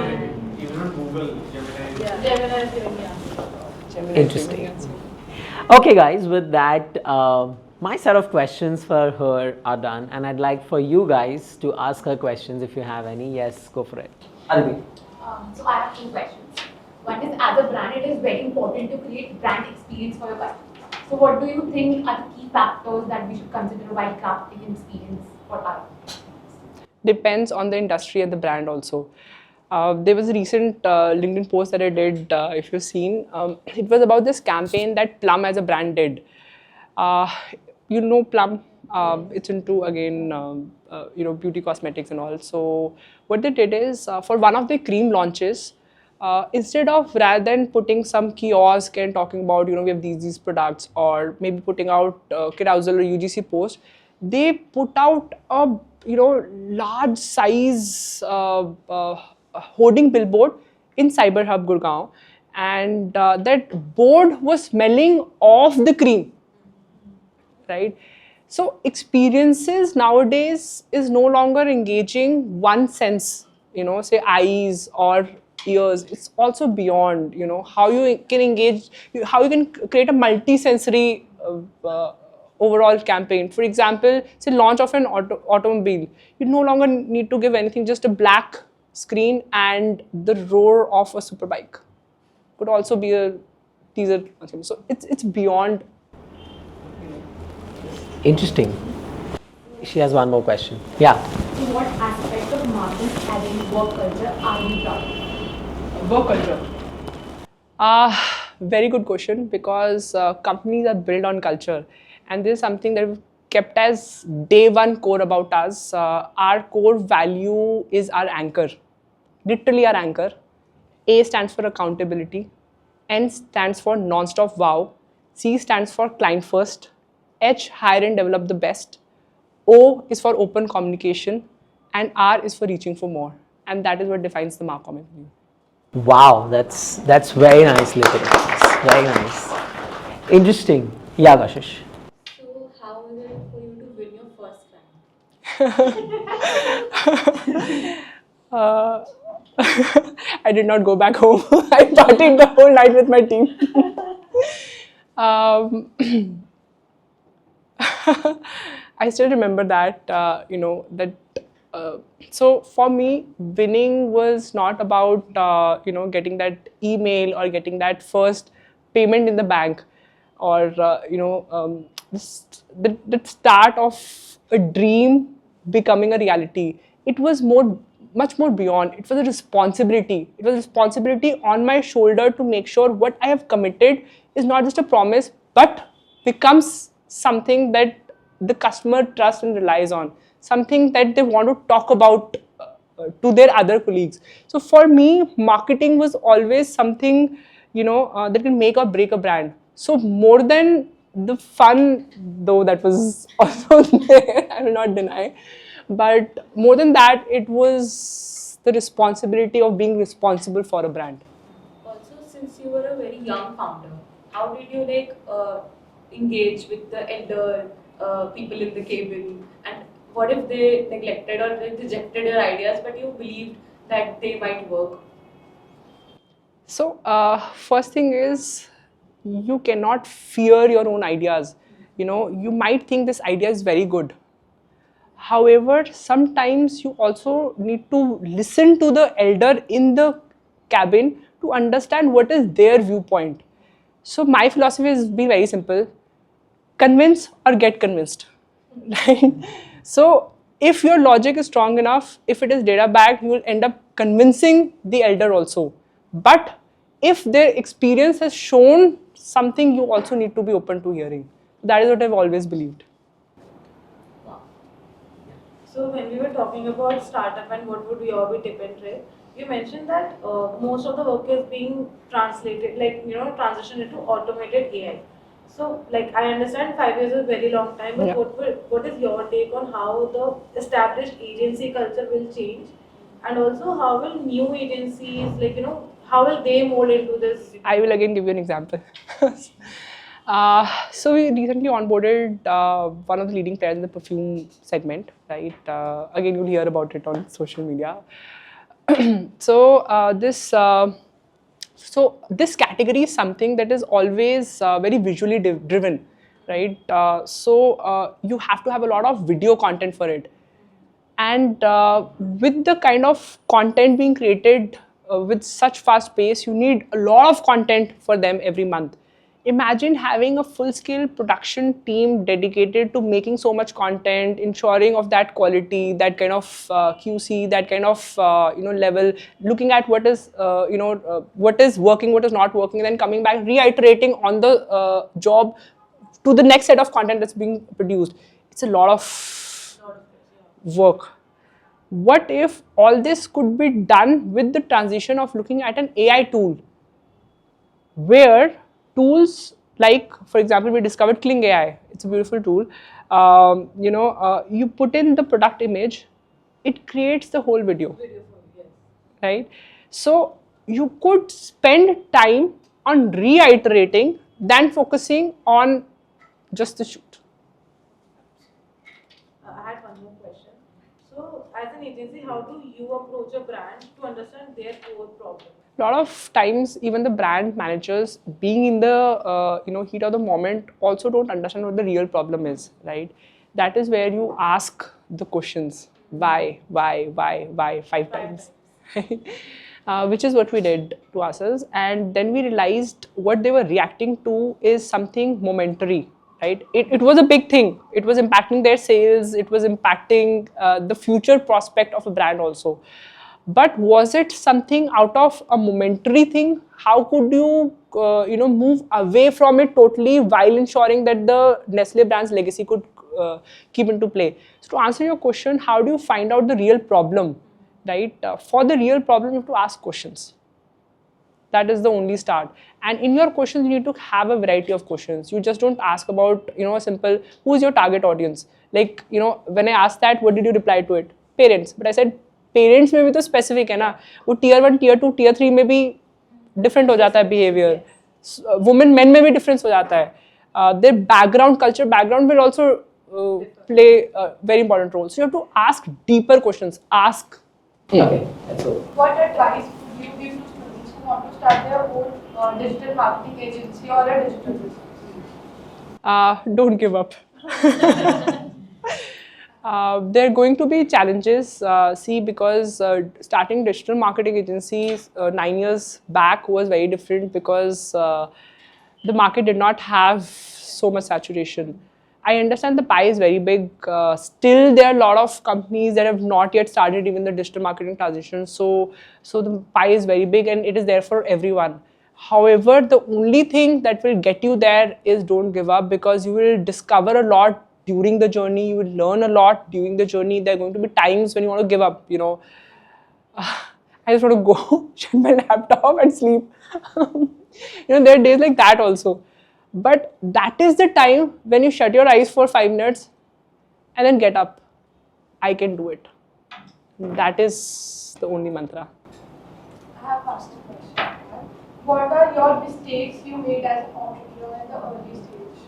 Even on Google, Gemini. Gemini is giving, yeah. Gemini. Interesting. Okay, guys, with that, my set of questions for her are done, and I'd like for you guys to ask her questions if you have any. Yes, go for it. Aditi. So I have two questions. One is, as a brand, it is very important to create brand experience for your customers. So what do you think are the key factors that we should consider while crafting an experience for our customers? Depends on the industry and the brand also. There was a recent LinkedIn post that I did, if you've seen. It was about this campaign that Plum as a brand did. Plum, it's into, again, beauty cosmetics and all. So what they did is, for one of the cream launches, instead of, rather than putting some kiosk and talking about, we have these products, or maybe putting out carousel or UGC post, they put out a large size hoarding billboard in Cyber Hub Gurgaon, and that board was smelling of the cream, right? So experiences nowadays is no longer engaging one sense, say eyes or ears. It's also beyond, how you can engage, how you can create a multi-sensory overall campaign. For example, say launch of an automobile. You no longer need to give anything, just a black screen and the roar of a super bike. Could also be a teaser. So it's beyond. Interesting. She has one more question. Yeah. So what aspect of Marcom adding work culture are you proud of? Work culture. Very good question, because companies are built on culture, and this is something that we've kept as day one core about us. Our core value is our anchor, literally our anchor. A stands for accountability, N stands for non-stop wow, C stands for client first, H hire and develop the best, O is for open communication, and R is for reaching for more. And that is what defines the Marcom Avenue. Wow, that's very nicely put. Very nice. Interesting. Yeah, Kashish. So how was it for you to win your first client? I did not go back home. I partied the whole night with my team. I still remember that, so for me, winning was not about, getting that email or getting that first payment in the bank, or, the start of a dream becoming a reality. It was much more beyond. It was a responsibility. It was a responsibility on my shoulder to make sure what I have committed is not just a promise, but becomes something that the customer trusts and relies on, something that they want to talk about to their other colleagues. So for me, marketing was always something, that can make or break a brand. So more than the fun, though that was also there, I will not deny, but more than that, it was the responsibility of being responsible for a brand. Also, since you were a very young founder, how did you engage with the elder people in the cabin, and what if they neglected or rejected your ideas, but you believed that they might work? So, first thing is, you cannot fear your own ideas. You might think this idea is very good. However, sometimes you also need to listen to the elder in the cabin to understand what is their viewpoint. So, my philosophy is be very simple: convince or get convinced. Right? So, if your logic is strong enough, if it is data backed, you will end up convincing the elder also. But if their experience has shown something, you also need to be open to hearing. That is what I've always believed. Wow. So when we were talking about startup and what would your be tip and trick, you mentioned that most of the work is being translated, transitioned into automated AI. So, I understand 5 years is a very long time, but Yeah. what is your take on how the established agency culture will change, and also how will new agencies, how will they mold into this? I will again give you an example. So we recently onboarded one of the leading players in the perfume segment, right? Again, you'll hear about it on social media. So this category is something that is always very visually driven, right? So you have to have a lot of video content for it. And with the kind of content being created with such fast pace, you need a lot of content for them every month. Imagine having a full-scale production team dedicated to making so much content, ensuring of that quality, that kind of QC, that kind of level, looking at what is what is working, what is not working, and then coming back, reiterating on the job to the next set of content that's being produced. It's a lot of work. What if all this could be done with the transition of looking at an AI tool, where tools like, for example, we discovered Kling AI. It's a beautiful tool. You put in the product image, it creates the whole video, right? So you could spend time on reiterating than focusing on just the shoot. I had one more question. So, as an agency, how do you approach a brand to understand their core problem? A lot of times, even the brand managers, being in the heat of the moment, also don't understand what the real problem is, right? That is where you ask the questions: why, 5 times, which is what we did to ourselves. And then we realized what they were reacting to is something momentary, right? It was a big thing. It was impacting their sales. It was impacting the future prospect of a brand also. But was it something out of a momentary thing? How could you, move away from it totally while ensuring that the Nestle brand's legacy could keep into play? So to answer your question, how do you find out the real problem, right? For the real problem, you have to ask questions. That is the only start. And in your questions, you need to have a variety of questions. You just don't ask about, a simple, who's your target audience? Like, when I asked that, what did you reply to it? Parents. But I said, parents में भी तो specific है ना, वो tier 1, tier 2, tier 3 में भी different हो जाता है बिहेवियर, वुमेन मेन में भी डिफरेंस हो जाता है, their background, culture background will also play a very important role. So you have to ask deeper questions. Ask. Okay, that's all. What advice would you give to students who want to start their own digital marketing agency or a digital business? Don't give up. There are going to be challenges, because starting digital marketing agencies 9 years back was very different, because the market did not have so much saturation. I understand the pie is very big. Still, there are a lot of companies that have not yet started even the digital marketing transition. So the pie is very big and it is there for everyone. However, the only thing that will get you there is don't give up, because you will discover a lot during the journey. You will learn a lot during the journey. There are going to be times when you want to give up. I just want to go, shut my laptop and sleep. There are days like that also. But that is the time when you shut your eyes for 5 minutes and then get up. I can do it. That is the only mantra. I have asked a question. What are your mistakes you made as an entrepreneur in the early stage?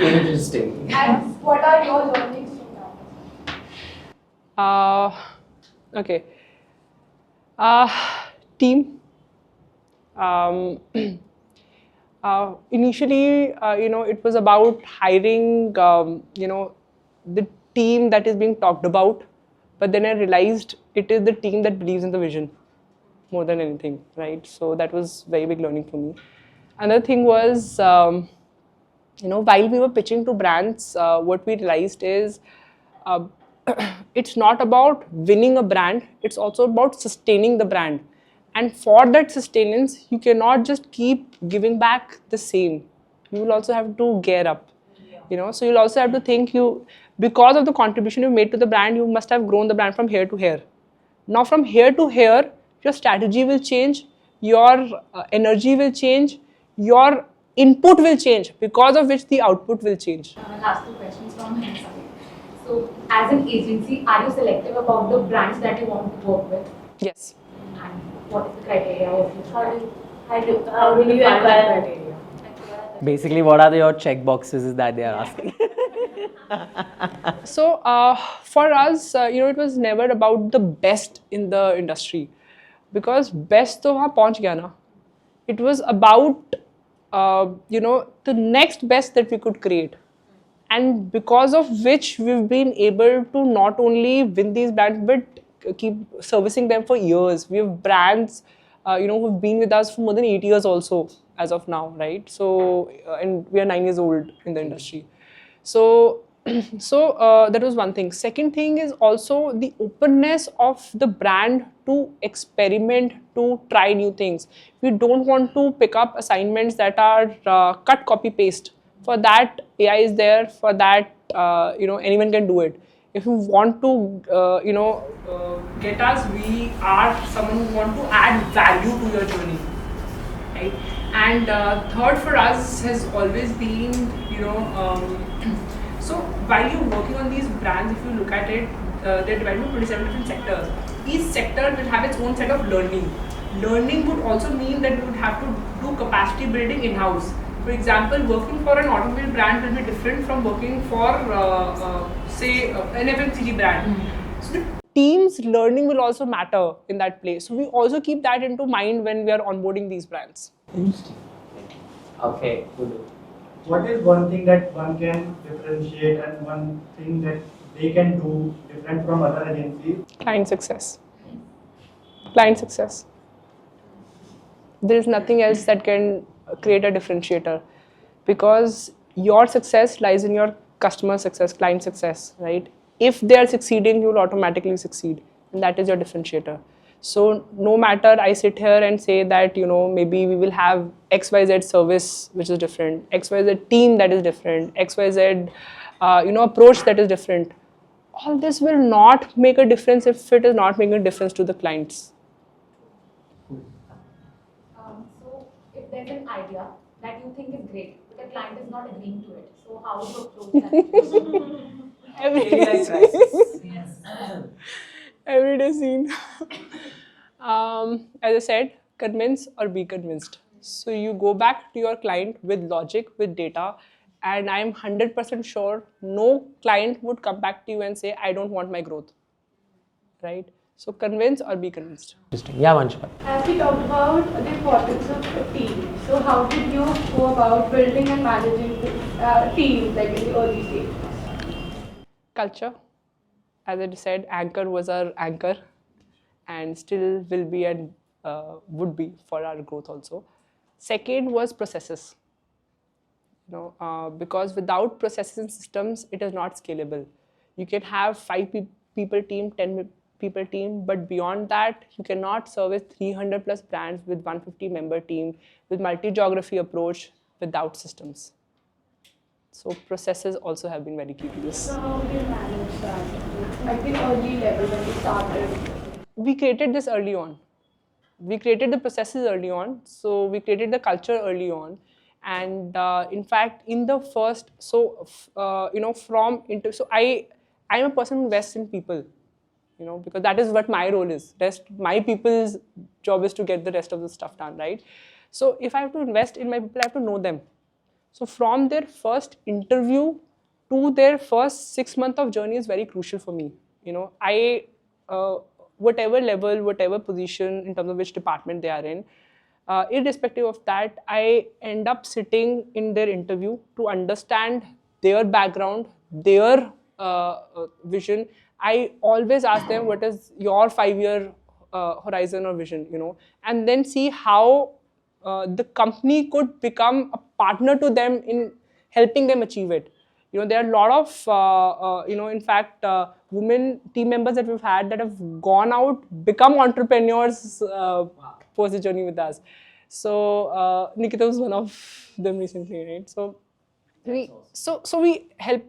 Interesting. And what are your learnings from that? Okay. Team. Initially, it was about hiring, the team that is being talked about. But then I realized it is the team that believes in the vision more than anything, right? So that was very big learning for me. Another thing was, while we were pitching to brands, what we realized is it's not about winning a brand, it's also about sustaining the brand. And for that sustenance, you cannot just keep giving back the same. You will also have to gear up. So you'll also have to think, because of the contribution you made to the brand, you must have grown the brand from here to here. Now from here to here, your strategy will change, your energy will change, your input will change, because of which the output will change. Last 2 questions from my side. So, as an agency, are you selective about the brands that you want to work with? Yes. And what is the criteria of How do you acquire criteria? Basically, what are your check boxes is that they are asking? So for us, it was never about the best in the industry, because best to वहाँ पहुँच गया ना. It was about the next best that we could create, and because of which we've been able to not only win these brands but keep servicing them for years. We have brands who've been with us for more than 8 years also as of now, right? So and we are 9 years old in the industry. So that was one thing. Second thing is also the openness of the brand to experiment, to try new things. We don't want to pick up assignments that are cut, copy, paste. For that, AI is there. For that, anyone can do it. If you want to, get us, we are someone who want to add value to your journey, right? And third for us has always been, so while you're working on these brands, if you look at it, they're divided into 27 different sectors. Each sector will have its own set of learning. Learning would also mean that we would have to do capacity building in-house. For example, working for an automobile brand will be different from working for, say, an FMCG brand. So the team's learning will also matter in that place. So we also keep that into mind when we are onboarding these brands. Okay, good. What is one thing that one can differentiate and one thing that they can do different from other agencies? Client success. Client success. There is nothing else that can create a differentiator, because your success lies in your customer success, client success, right? If they are succeeding, you will automatically succeed, and that is your differentiator. So no matter I sit here and say that, maybe we will have XYZ service which is different, XYZ team that is different, XYZ approach that is different, all this will not make a difference if it is not making a difference to the clients. So, if there's an idea that you think is great, but the client is not agreeing to it, so how do you approach that? Everyday scene. As I said, convince or be convinced. So you go back to your client with logic, with data, and I am 100% sure no client would come back to you and say, I don't want my growth, right? So convince or be convinced. Interesting. Yeah, Vanshika. As we talked about the importance of a team, so how did you go about building and managing teams like in the early stages? Culture. As I said, anchor was our anchor and still will be and would be for our growth also. Second was processes. because without processes and systems, it is not scalable. You can have 5 people team, 10 people team, but beyond that, you cannot service 300 plus brands with 150 member team with multi-geography approach without systems. So processes also have been very key to this. So how do you manage that? At the early level when you started? We created this early on. We created the processes early on. So we created the culture early on. And in fact, in the first, so I'm a person who invests in people, because that is what my role is. My people's job is to get the rest of the stuff done, right? So if I have to invest in my people, I have to know them. So from their first interview to their first 6 months of journey is very crucial for me. Whatever level, whatever position in terms of which department they are in, irrespective of that, I end up sitting in their interview to understand their background, their vision. I always ask them, what is your 5-year horizon or vision, and then see how the company could become a partner to them in helping them achieve it. There are a lot of, in fact, women team members that we've had that have gone out, become entrepreneurs post the journey with us. So Nikita was one of them recently, right? So we help,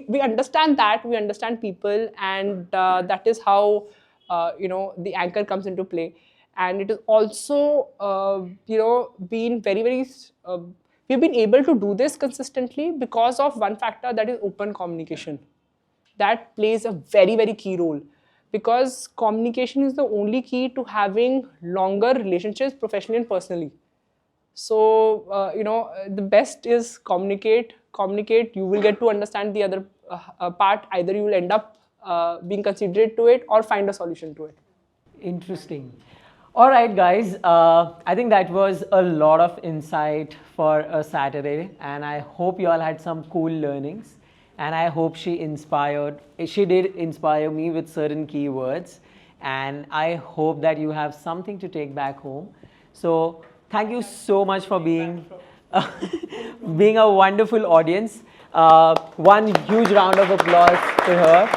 we understand that, we understand people, and that is how, the anchor comes into play. And it is also, been very, very, we've been able to do this consistently because of one factor, that is open communication. That plays a very, very key role, because communication is the only key to having longer relationships professionally and personally. So, the best is communicate, you will get to understand the other part. Either you will end up being considerate to it or find a solution to it. Interesting. All right, guys. I think that was a lot of insight for a Saturday, and I hope you all had some cool learnings. And I hope she did inspire me with certain keywords. And I hope that you have something to take back home. So thank you so much for being a wonderful audience. One huge round of applause to her.